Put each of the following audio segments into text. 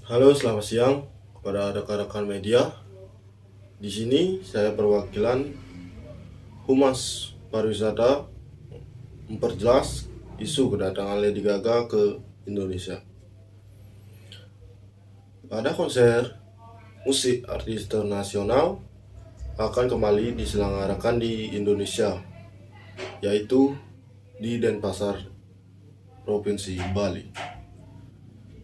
Halo, selamat siang kepada rekan-rekan media. Di sini saya perwakilan Humas Pariwisata memperjelas isu kedatangan Lady Gaga ke Indonesia. Pada konser musik artis internasional akan kembali diselenggarakan di Indonesia, yaitu di Denpasar, Provinsi Bali.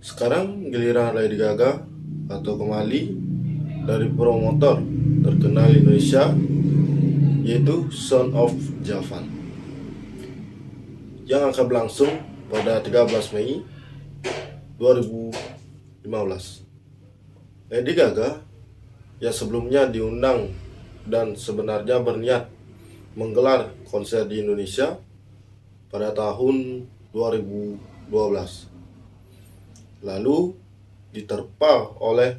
Sekarang giliran Lady Gaga atau kembali dari promotor terkenal Indonesia, yaitu Son of Javan, yang akan berlangsung pada 13 Mei 2015. Lady Gaga yang sebelumnya diundang dan sebenarnya berniat menggelar konser di Indonesia pada tahun 2012, lalu diterpa oleh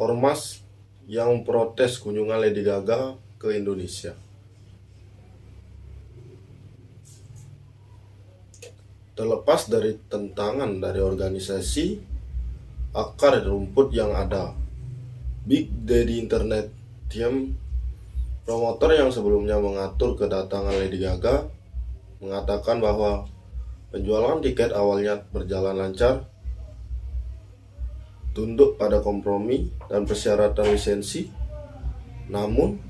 ormas yang protes kunjungan Lady Gaga ke Indonesia. Terlepas dari tentangan dari organisasi akar rumput yang ada, Big Daddy Internet Team, promotor yang sebelumnya mengatur kedatangan Lady Gaga, mengatakan bahwa penjualan tiket awalnya berjalan lancar, tunduk pada kompromi dan persyaratan lisensi. Namun,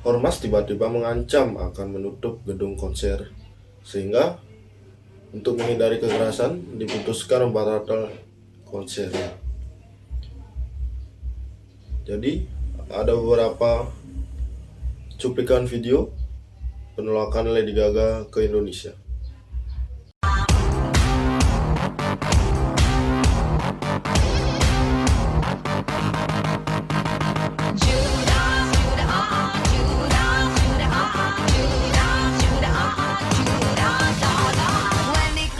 ormas tiba-tiba mengancam akan menutup gedung konser, sehingga untuk menghindari kekerasan diputuskan membatalkan konsernya. Jadi, ada beberapa cuplikan video penolakan Lady Gaga ke Indonesia.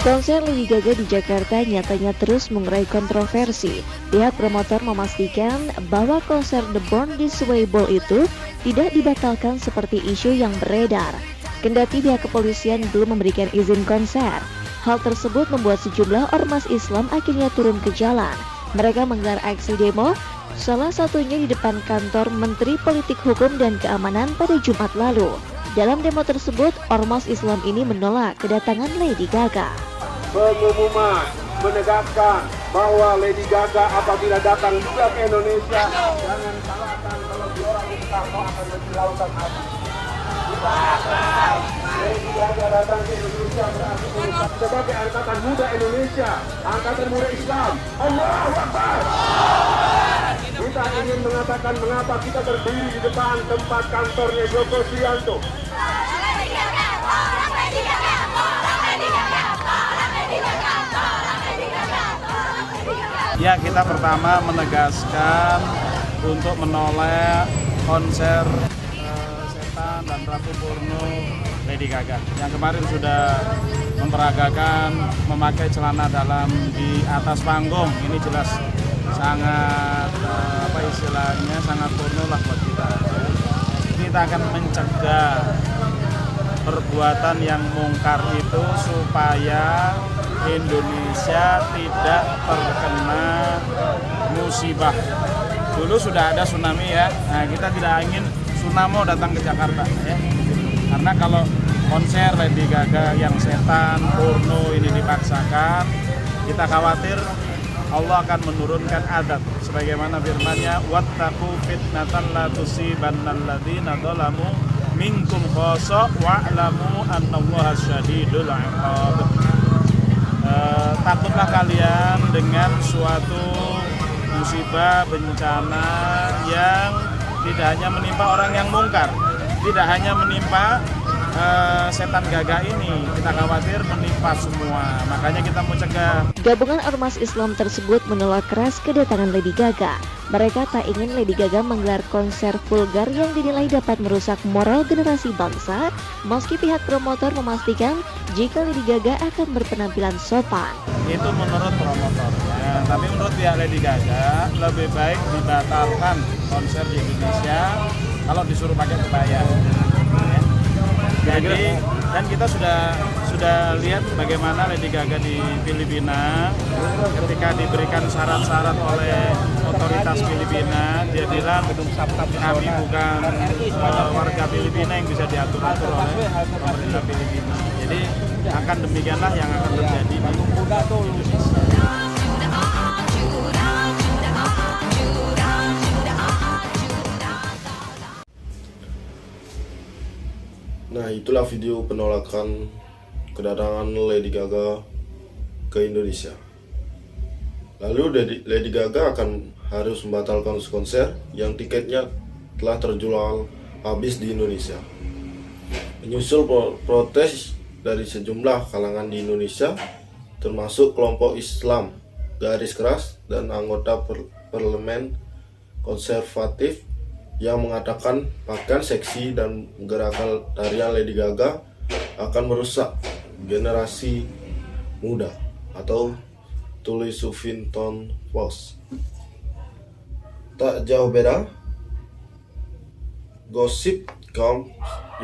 Konser Lady Gaga di Jakarta nyatanya terus mengurai kontroversi. Pihak promotor memastikan bahwa konser The Born This Way Ball itu tidak dibatalkan seperti isu yang beredar. Kendati pihak kepolisian belum memberikan izin konser, hal tersebut membuat sejumlah ormas Islam akhirnya turun ke jalan. Mereka menggelar aksi demo, salah satunya di depan kantor Menteri Politik Hukum dan Keamanan pada Jumat lalu. Dalam demo tersebut, ormas Islam ini menolak kedatangan Lady Gaga. Pengumuman menegaskan bahwa Lady Gaga apabila datang juga ke Indonesia, jangan salahkan kalau di orang itu akan menjadi lautan api. Lady Gaga datang ke Indonesia berarti sebagai angkatan muda Indonesia, angkatan muda Islam. Allahu Akbar. Kita ingin mengatakan mengapa kita berdiri di depan tempat kantornya Joko Suyanto. Ya, kita pertama menegaskan untuk menolak konser Setan dan Ratu Porno Lady Gaga yang kemarin sudah memperagakan memakai celana dalam di atas panggung. Ini jelas sangat sangat porno lah buat kita. Kita akan mencegah perbuatan yang mungkar itu supaya Indonesia tidak terkena musibah. Dulu sudah ada tsunami ya. Nah, kita tidak ingin tsunami datang ke Jakarta ya. Karena kalau konser Lady Gaga yang setan, porno ini dipaksakan, kita khawatir Allah akan menurunkan adab sebagaimana firman-Nya, wattaqu fitnatan la tusibannal ladzina dzalamu minkum khassa wa'lamu annallaha syadidul 'iqab. Takutlah kalian dengan suatu musibah bencana yang tidak hanya menimpa orang yang mungkar, tidak hanya menimpa setan Gaga ini, kita khawatir menimpa semua. Makanya kita mau cegah. Gabungan ormas Islam tersebut menolak keras kedatangan Lady Gaga. Mereka tak ingin Lady Gaga menggelar konser vulgar yang dinilai dapat merusak moral generasi bangsa, meski pihak promotor memastikan jika Lady Gaga akan berpenampilan sopan. Itu menurut promotor. Ya, tapi menurut pihak Lady Gaga lebih baik dibatalkan konser di Indonesia kalau disuruh pakai kebaya. Ya. Jadi Dan kita sudah lihat bagaimana Lady Gaga di Filipina ketika diberikan syarat-syarat oleh otoritas Filipina, dia bilang kami bukan warga Filipina yang bisa diatur-atur oleh pemerintah Filipina. Jadi akan demikianlah yang akan terjadi di Indonesia. Nah, itulah video penolakan kedatangan Lady Gaga ke Indonesia. Lalu Lady Gaga akan harus membatalkan konser yang tiketnya telah terjual habis di Indonesia. Menyusul protes dari sejumlah kalangan di Indonesia, termasuk kelompok Islam garis keras dan anggota parlemen konservatif yang mengatakan pakaian seksi dan gerakan tarian Lady Gaga akan merusak generasi muda, atau tulis Huffington Post. Tak jauh beda, Gossip.com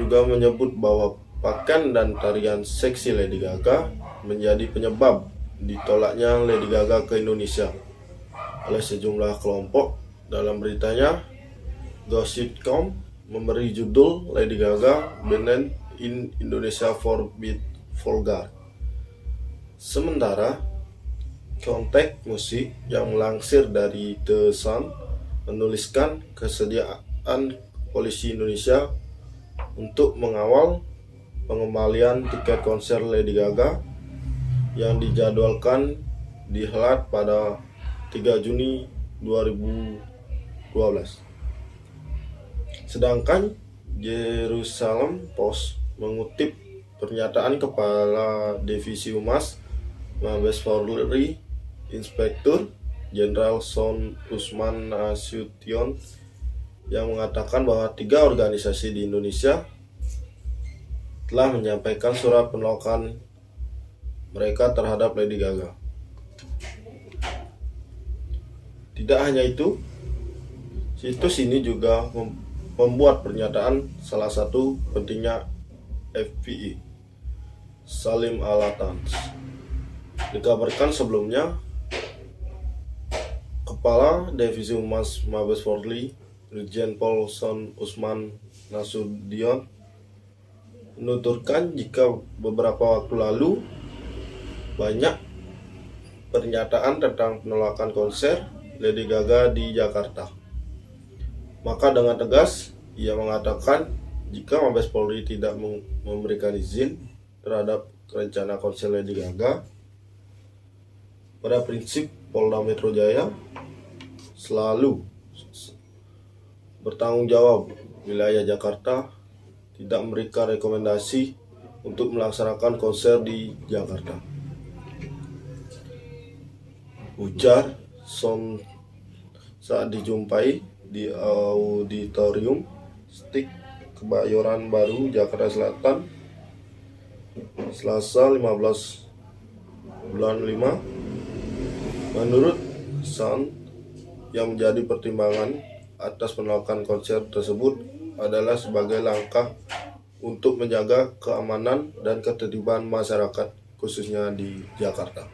juga menyebut bahwa pakaian dan tarian seksi Lady Gaga menjadi penyebab ditolaknya Lady Gaga ke Indonesia oleh sejumlah kelompok. Dalam beritanya, Gossip.com memberi judul Lady Gaga Banned in Indonesia for Being Vulgar. Sementara Kontak Musik yang melansir dari The Sun menuliskan kesediaan polisi Indonesia untuk mengawal pengembalian tiket konser Lady Gaga yang dijadwalkan dihelat pada 3 Juni 2012. Sedangkan Jerusalem Post mengutip pernyataan Kepala Divisi Humas Mabes Polri, Inspektur Jenderal Son Usman Nasution, yang mengatakan bahwa 3 organisasi di Indonesia telah menyampaikan surat penolakan mereka terhadap Lady Gaga. Tidak hanya itu, situs ini juga membuat pernyataan salah satu pentingnya FPI, Salim Al-Attans. Dikabarkan sebelumnya, Kepala Divisi Humas Mabes Polri, Brigjen Pol Son Usman Nasution, menuturkan jika beberapa waktu lalu banyak pernyataan tentang penolakan konser Lady Gaga di Jakarta. Maka dengan tegas ia mengatakan jika Mabes Polri tidak memberikan izin terhadap rencana konser Lady Gaga, pada prinsip Polda Metro Jaya selalu bertanggung jawab wilayah Jakarta tidak memberikan rekomendasi untuk melaksanakan konser di Jakarta. Ujar Son saat dijumpai di Auditorium Stik Kebayoran Baru, Jakarta Selatan, Selasa 15 bulan 5. Menurut Son, yang menjadi pertimbangan atas penolakan konser tersebut adalah sebagai langkah untuk menjaga keamanan dan ketertiban masyarakat, khususnya di Jakarta.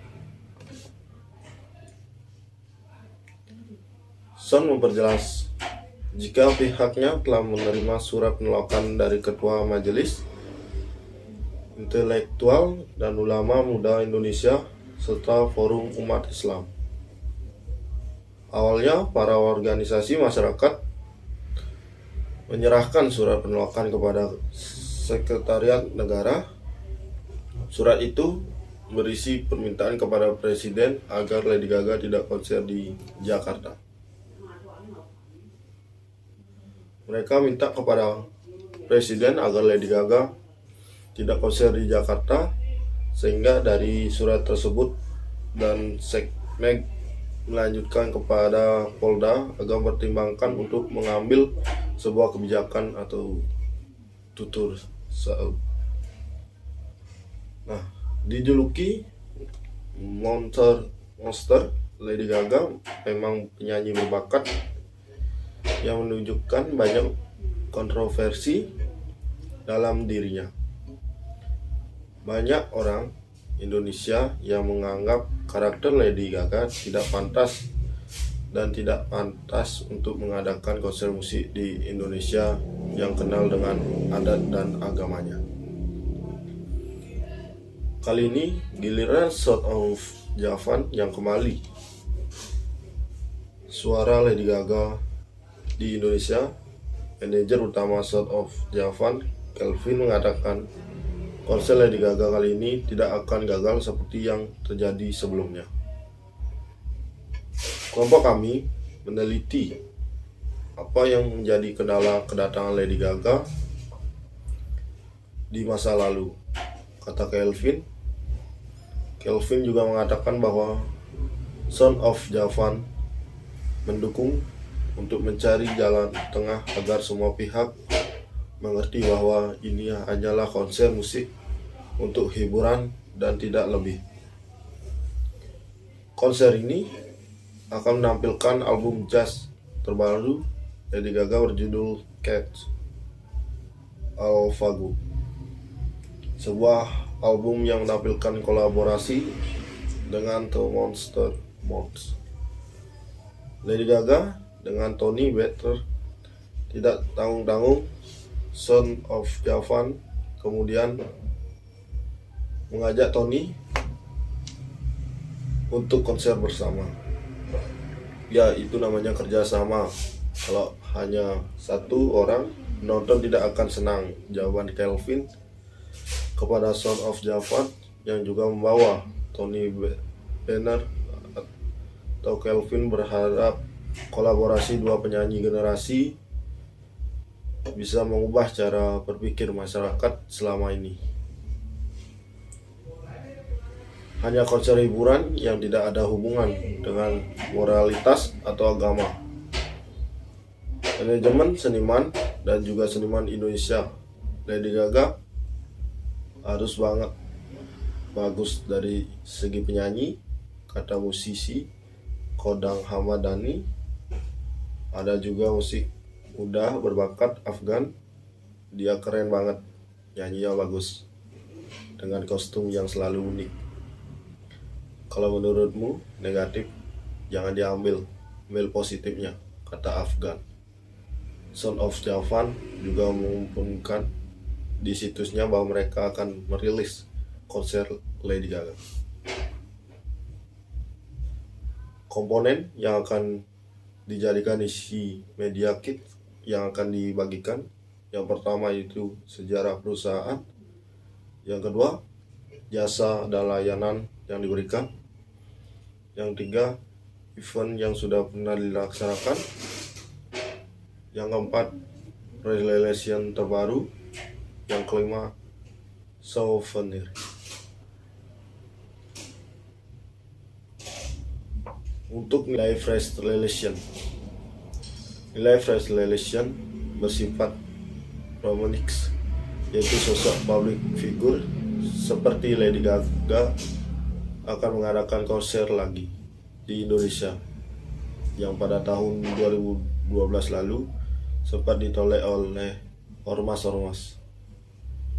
Son memperjelas jika pihaknya telah menerima surat penolakan dari Ketua Majelis Intelektual dan Ulama Muda Indonesia serta Forum Umat Islam. Awalnya, para organisasi masyarakat menyerahkan surat penolakan kepada Sekretariat Negara. Surat itu berisi permintaan kepada Presiden agar Lady Gaga tidak konser di Jakarta. Mereka minta kepada Presiden agar Lady Gaga tidak konser di Jakarta, sehingga dari surat tersebut dan Sekmek melanjutkan kepada Polda agar mempertimbangkan untuk mengambil sebuah kebijakan atau tutur saud. Nah, dijuluki Monster, Lady Gaga memang penyanyi berbakat yang menunjukkan banyak kontroversi dalam dirinya. Banyak orang Indonesia yang menganggap karakter Lady Gaga tidak pantas dan tidak pantas untuk mengadakan konser musik di Indonesia yang kenal dengan adat dan agamanya. Kali ini giliran Sound of Javan yang kembali. Suara Lady Gaga di Indonesia. Manajer utama Sound of Javan, Kelvin, mengatakan konser Lady Gaga kali ini tidak akan gagal seperti yang terjadi sebelumnya. Kelompok kami meneliti apa yang menjadi kendala kedatangan Lady Gaga di masa lalu, kata Kelvin. Kelvin juga mengatakan bahwa Sound of Javan mendukung untuk mencari jalan tengah agar semua pihak mengerti bahwa ini hanyalah konser musik untuk hiburan dan tidak lebih. Konser ini akan menampilkan album jazz terbaru Lady Gaga berjudul Cats Alphago, sebuah album yang menampilkan kolaborasi dengan The Monster Mods. Lady Gaga dengan Tony Better tidak tanggung-tanggung. Sound of Javan kemudian mengajak Tony untuk konser bersama. Ya, itu namanya kerjasama. Kalau hanya satu orang, penonton tidak akan senang. Jawaban Kelvin kepada Sound of Javan yang juga membawa Tony Banner atau Kelvin berharap kolaborasi dua penyanyi generasi bisa mengubah cara berpikir masyarakat selama ini. Hanya konser hiburan yang tidak ada hubungan dengan moralitas atau agama. Manajemen seniman dan juga seniman Indonesia, Lady Gaga harus banget bagus dari segi penyanyi, kata musisi Kodang Hamadani. Ada juga musik muda berbakat Afgan. Dia keren banget, nyanyinya bagus dengan kostum yang selalu unik. Kalau menurutmu negatif, jangan diambil, ambil positifnya, kata Afgan. Sound of Javan juga mengumumkan di situsnya bahwa mereka akan merilis konser Lady Gaga. Komponen yang akan dijadikan isi media kit yang akan dibagikan, yang pertama itu sejarah perusahaan, yang kedua jasa dan layanan yang diberikan, yang tiga event yang sudah pernah dilaksanakan, yang keempat relation terbaru, yang kelima souvenir. Untuk nilai fresh relation, nilai fresh relation bersifat romantis, yaitu sosok public figure seperti Lady Gaga akan mengadakan konser lagi di Indonesia yang pada tahun 2012 lalu sempat ditolak oleh ormas-ormas.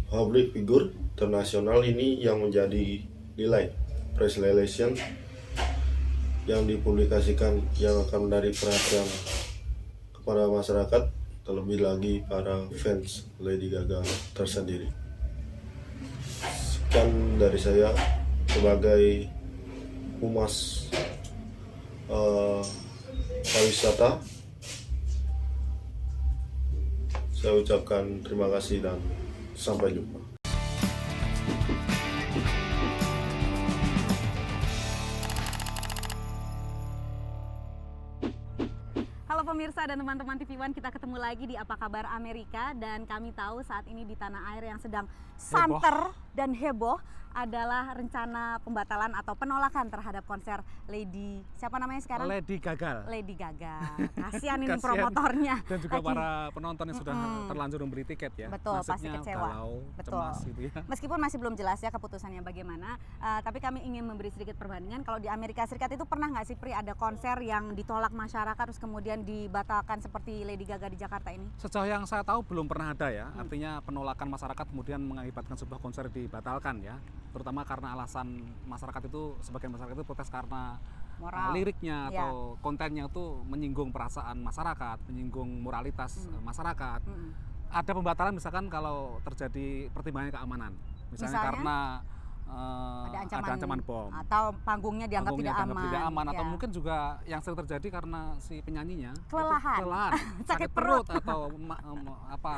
Public figure internasional ini yang menjadi nilai press relation yang dipublikasikan yang akan menarik perhatian kepada masyarakat, terlebih lagi para fans Lady Gaga tersendiri. Sekian dari saya sebagai humas pariwisata. Saya ucapkan terima kasih dan sampai jumpa. Halo pemirsa dan teman-teman TV One, kita ketemu lagi di Apa Kabar Amerika, dan kami tahu saat ini di tanah air yang sedang santer dan heboh adalah rencana pembatalan atau penolakan terhadap konser Lady, siapa namanya sekarang? Lady Gaga. Lady Gaga. Kasihan ini Kasihan. promotornya. Dan juga Lagi. para penonton yang sudah terlanjur membeli tiket ya. Betul, pasti Nasibnya kecewa. galau, Betul. cemas gitu ya. Meskipun masih belum jelas ya keputusannya bagaimana, tapi kami ingin memberi sedikit perbandingan. Kalau di Amerika Serikat itu pernah nggak sih Pri ada konser yang ditolak masyarakat terus kemudian dibatalkan seperti Lady Gaga di Jakarta ini? Sejauh yang saya tahu belum pernah ada ya. Artinya penolakan masyarakat kemudian mengakibatkan sebuah konser dibatalkan ya. Terutama karena alasan masyarakat itu, sebagian masyarakat itu protes karena Moral. liriknya Iya. atau kontennya itu menyinggung perasaan masyarakat, menyinggung moralitas masyarakat. Ada pembatalan misalkan kalau terjadi pertimbangan keamanan. Misalnya karena Ada ada ancaman bom. atau panggungnya dianggap tidak aman. Atau Ya. mungkin juga yang sering terjadi karena si penyanyinya itu Kelelahan. sakit perut atau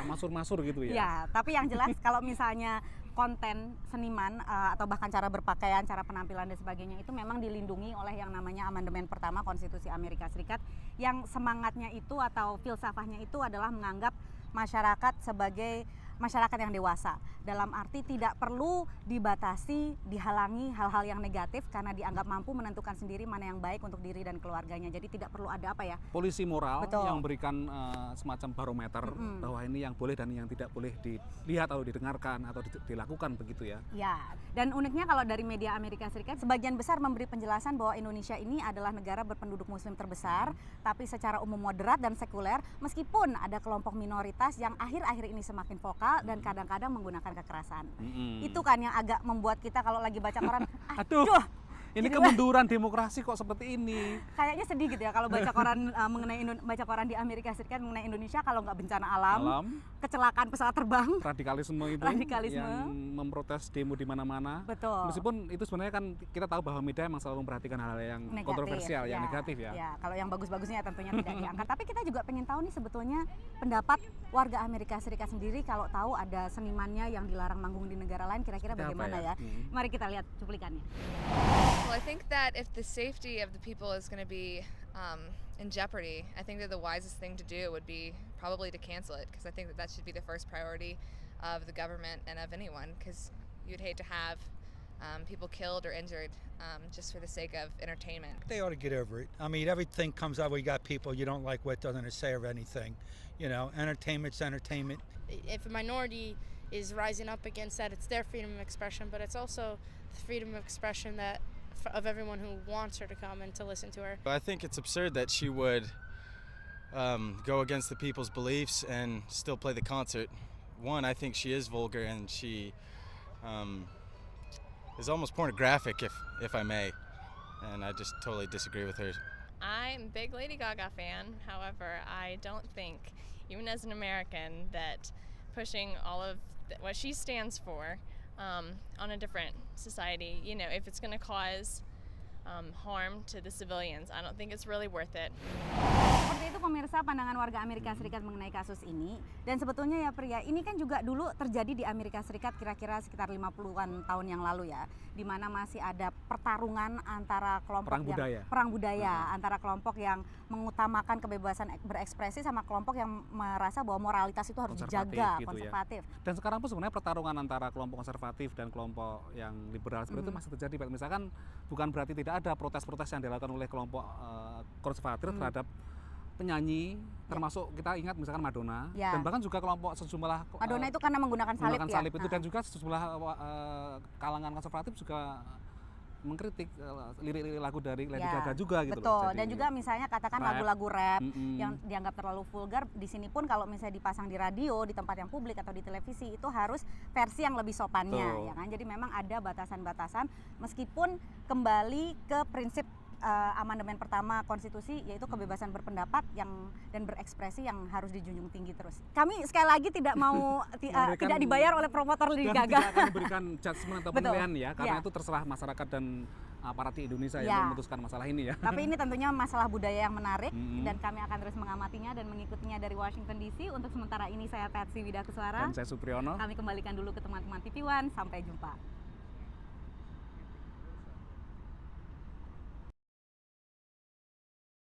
masur-masur gitu ya. Ya, tapi yang jelas kalau misalnya konten seniman atau bahkan cara berpakaian, cara penampilan dan sebagainya itu memang dilindungi oleh yang namanya amandemen pertama Konstitusi Amerika Serikat yang semangatnya itu atau filsafahnya itu adalah menganggap masyarakat sebagai masyarakat yang dewasa. Dalam arti tidak perlu dibatasi, dihalangi hal-hal yang negatif karena dianggap mampu menentukan sendiri mana yang baik untuk diri dan keluarganya. Jadi tidak perlu ada apa ya? Polisi moral Betul. yang memberikan semacam barometer bahwa ini yang boleh dan yang tidak boleh dilihat atau didengarkan atau dilakukan begitu ya. Ya, dan uniknya kalau dari media Amerika Serikat, sebagian besar memberi penjelasan bahwa Indonesia ini adalah negara berpenduduk muslim terbesar, tapi secara umum moderat dan sekuler, meskipun ada kelompok minoritas yang akhir-akhir ini semakin vokal dan kadang-kadang menggunakan kekerasan. Itu kan yang agak membuat kita kalau lagi baca koran, Aduh, ini kemunduran demokrasi kok seperti ini. kayaknya sedih gitu ya kalau baca koran baca koran di Amerika Serikat mengenai Indonesia kalau nggak bencana alam, kecelakaan pesawat terbang, radikalisme itu yang memprotes demo di mana-mana. Betul. Meskipun itu sebenarnya kan kita tahu bahwa media memang selalu memperhatikan hal-hal yang negatif, kontroversial, yang negatif ya. Ya, kalau yang bagus-bagusnya tentunya tidak diangkat. Tapi kita juga pengen tahu nih sebetulnya pendapat warga Amerika Serikat sendiri kalau tahu ada senimannya yang dilarang manggung di negara lain, kira-kira Seperti apa bagaimana ya? ya? Mari kita lihat cuplikannya. Well, I think that if the safety of the people is going to be in jeopardy, I think that the wisest thing to do would be probably to cancel it, because I think that should be the first priority of the government and of anyone, because you'd hate to have people killed or injured just for the sake of entertainment. They ought to get over it. I mean, everything comes out. We got people you don't like what doesn't say or anything. You know, entertainment's entertainment. If a minority is rising up against that, it's their freedom of expression, but it's also the freedom of expression that of everyone who wants her to come and to listen to her. I think it's absurd that she would go against the people's beliefs and still play the concert. One, I think she is vulgar and she is almost pornographic, if I may, and I just totally disagree with her. I'm a big Lady Gaga fan. However, I don't think, even as an American, that pushing all of what she stands for on a different society, you know, if it's going to cause harm to the civilians, I don't think it's really worth it. Seperti itu pemirsa pandangan warga Amerika Serikat mengenai kasus ini. Dan sebetulnya ya Pria, ini kan juga dulu terjadi di Amerika Serikat kira-kira sekitar 50-an tahun yang lalu ya, di mana masih ada pertarungan antara kelompok perang budaya antara kelompok yang mengutamakan kebebasan berekspresi sama kelompok yang merasa bahwa moralitas itu harus dijaga, gitu konservatif. Ya. Dan sekarang pun sebenarnya pertarungan antara kelompok konservatif dan kelompok yang liberal seperti itu masih terjadi. Misalkan bukan berarti tidak ada protes-protes yang dilakukan oleh kelompok konservatif terhadap penyanyi, termasuk kita ingat misalkan Madonna, dan bahkan juga kelompok sejumlah Madonna itu karena menggunakan salib itu, dan juga sejumlah kalangan konservatif juga mengkritik lirik-lirik lagu dari Lady Gaga juga gitu. Betul. Dan juga misalnya katakan lagu-lagu rap yang dianggap terlalu vulgar, di sini pun kalau misalnya dipasang di radio, di tempat yang publik atau di televisi itu harus versi yang lebih sopannya, ya kan. Jadi memang ada batasan-batasan meskipun kembali ke prinsip amandemen pertama konstitusi, yaitu kebebasan berpendapat dan berekspresi yang harus dijunjung tinggi terus. Kami sekali lagi tidak mau tidak dibayar oleh promotor Lady Gaga. Tidak akan memberikan judgement atau penilaian ya, karena itu terserah masyarakat dan aparat di Indonesia yang memutuskan masalah ini ya. Tapi ini tentunya masalah budaya yang menarik dan kami akan terus mengamatinya dan mengikutinya dari Washington DC. Untuk sementara ini saya Patsy Widakuswara. Dan saya Supriyono. Kami kembalikan dulu ke teman-teman TV One. Sampai jumpa.